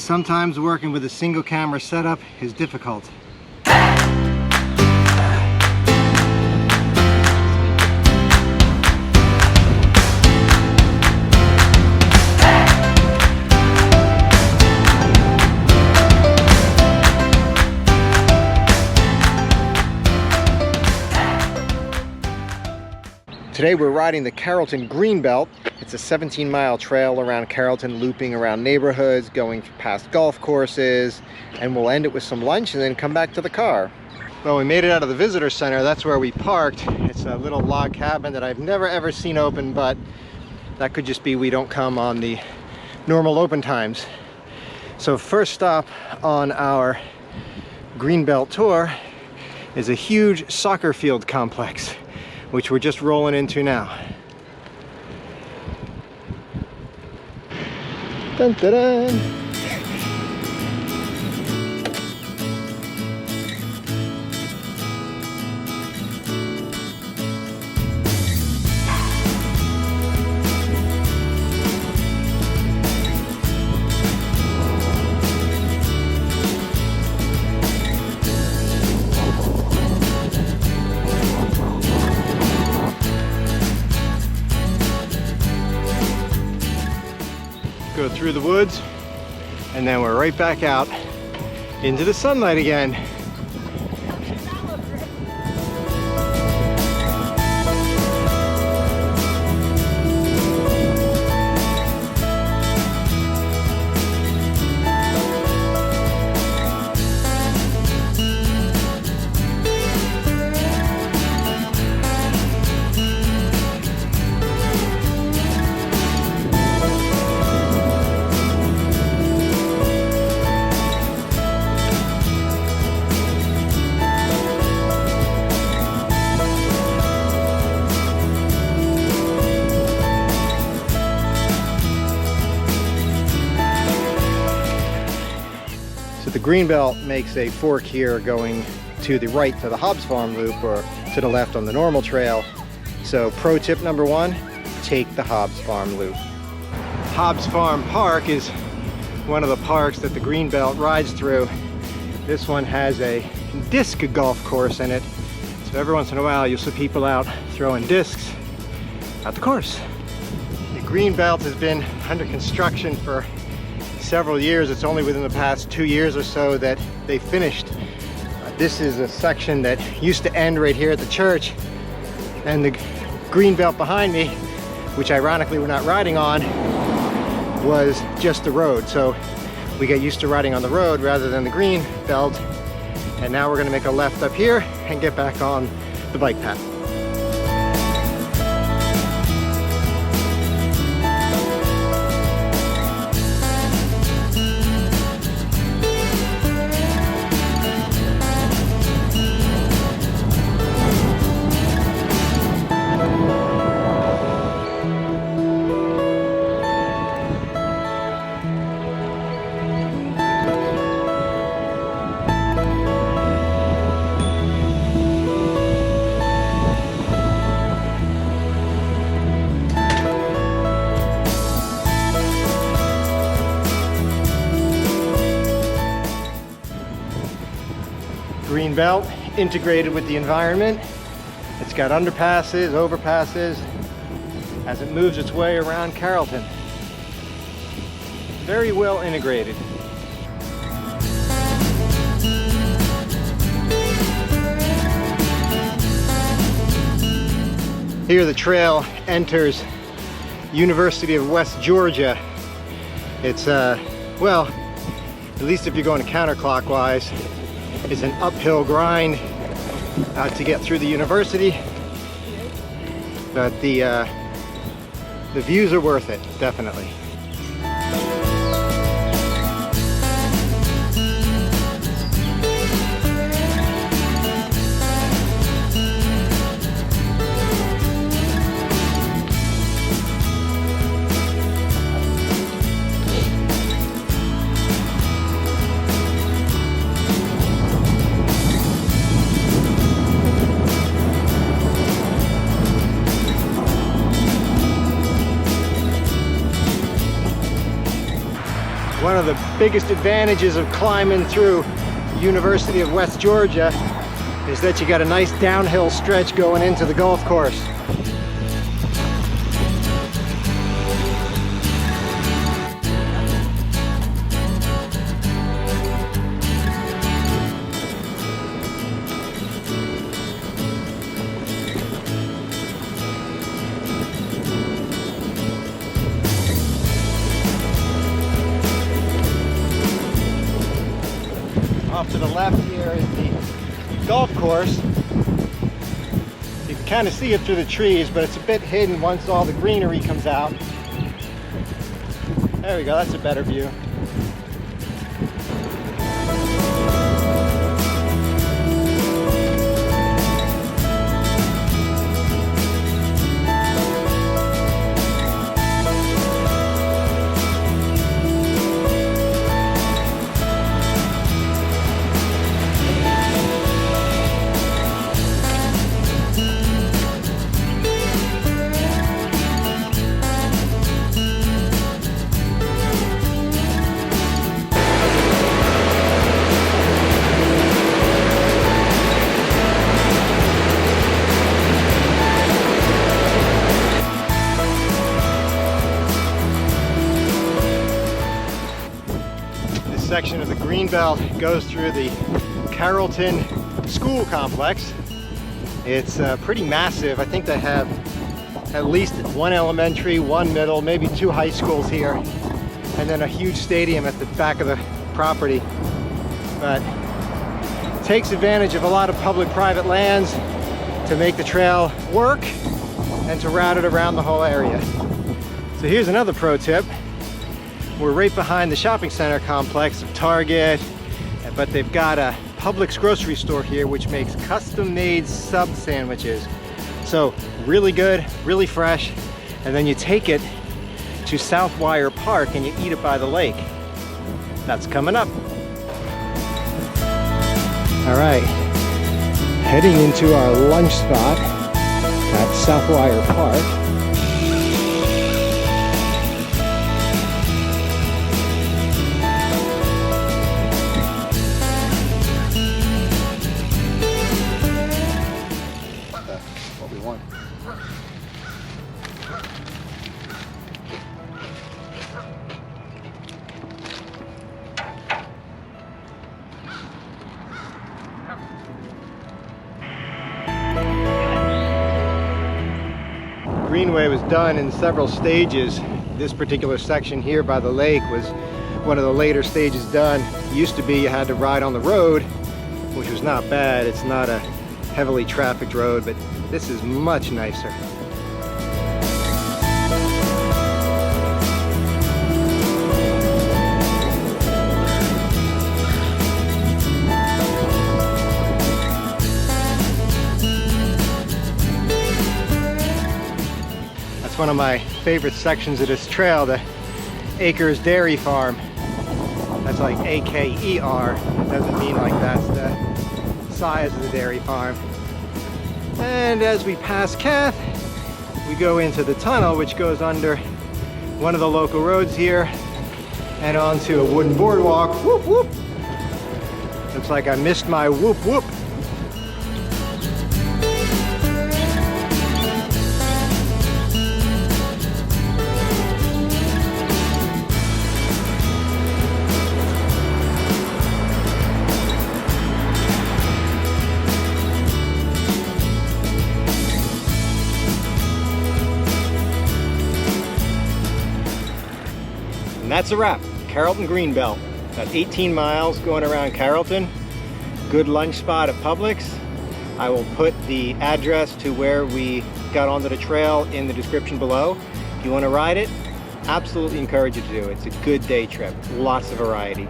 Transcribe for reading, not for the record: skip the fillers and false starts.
Sometimes working with a single camera setup is difficult. Today we're riding the Carrollton Greenbelt. It's a 17-mile trail around Carrollton, looping around neighborhoods, going past golf courses, and we'll end it with some lunch and then come back to the car. Well, we made it out of the visitor center. That's where we parked. It's a little log cabin that I've never ever seen open, but that could just be we don't come on the normal open times. So first stop on our Greenbelt tour is a huge soccer field complex, which we're just rolling into now. Dun, dun, dun. Go through the woods, and then we're right back out into the sunlight again. The Greenbelt makes a fork here going to the right to the Hobbs Farm loop, or to the left on the normal trail. So pro tip number one, take the Hobbs Farm loop. Hobbs Farm Park is one of the parks that the Greenbelt rides through. This one has a disc golf course in it. So every once in a while you'll see people out throwing discs at the course. The Greenbelt has been under construction for several years. It's only within the past 2 years or so that they finished. This is a section that used to end right here at the church, and the Greenbelt behind me, which ironically we're not riding on, was just the road. So we got used to riding on the road rather than the Greenbelt, and now we're going to make a left up here and get back on the bike path. Greenbelt integrated with the environment. It's got underpasses, overpasses as it moves its way around Carrollton. Very well integrated. Here the trail enters University of West Georgia. It's well, at least if you're going counterclockwise, it's an uphill grind to get through the university, but the views are worth it, definitely. One of the biggest advantages of climbing through University of West Georgia is that you got a nice downhill stretch going into the golf course. Off to the left here is the golf course. You can kind of see it through the trees, but it's a bit hidden once all the greenery comes out. There we go, that's a better view. Section of the Greenbelt goes through the Carrollton school complex. It's pretty massive. I think they have at least one elementary, one middle, maybe two high schools here, and then a huge stadium at the back of the property. But it takes advantage of a lot of public-private lands to make the trail work and to route it around the whole area. So here's another pro tip. We're right behind the shopping center complex of Target, but they've got a Publix grocery store here which makes custom-made sub sandwiches. So really good, really fresh, and then you take it to Southwire Park and you eat it by the lake. That's coming up. All right, heading into our lunch spot at Southwire Park. Greenway was done in several stages. This particular section here by the lake was one of the later stages done. It used to be you had to ride on the road, which was not bad. It's not a heavily trafficked road, but this is much nicer. One of my favorite sections of this trail, the Acres Dairy Farm. That's like A-K-E-R. It doesn't mean like that's the size of the dairy farm. And as we pass Kath, we go into the tunnel which goes under one of the local roads here and onto a wooden boardwalk. Whoop whoop! Looks like I missed my whoop whoop. And that's a wrap. Carrollton Greenbelt. About 18 miles going around Carrollton. Good lunch spot at Publix. I will put the address to where we got onto the trail in the description below. If you want to ride it, absolutely encourage you to do it. It's a good day trip. Lots of variety.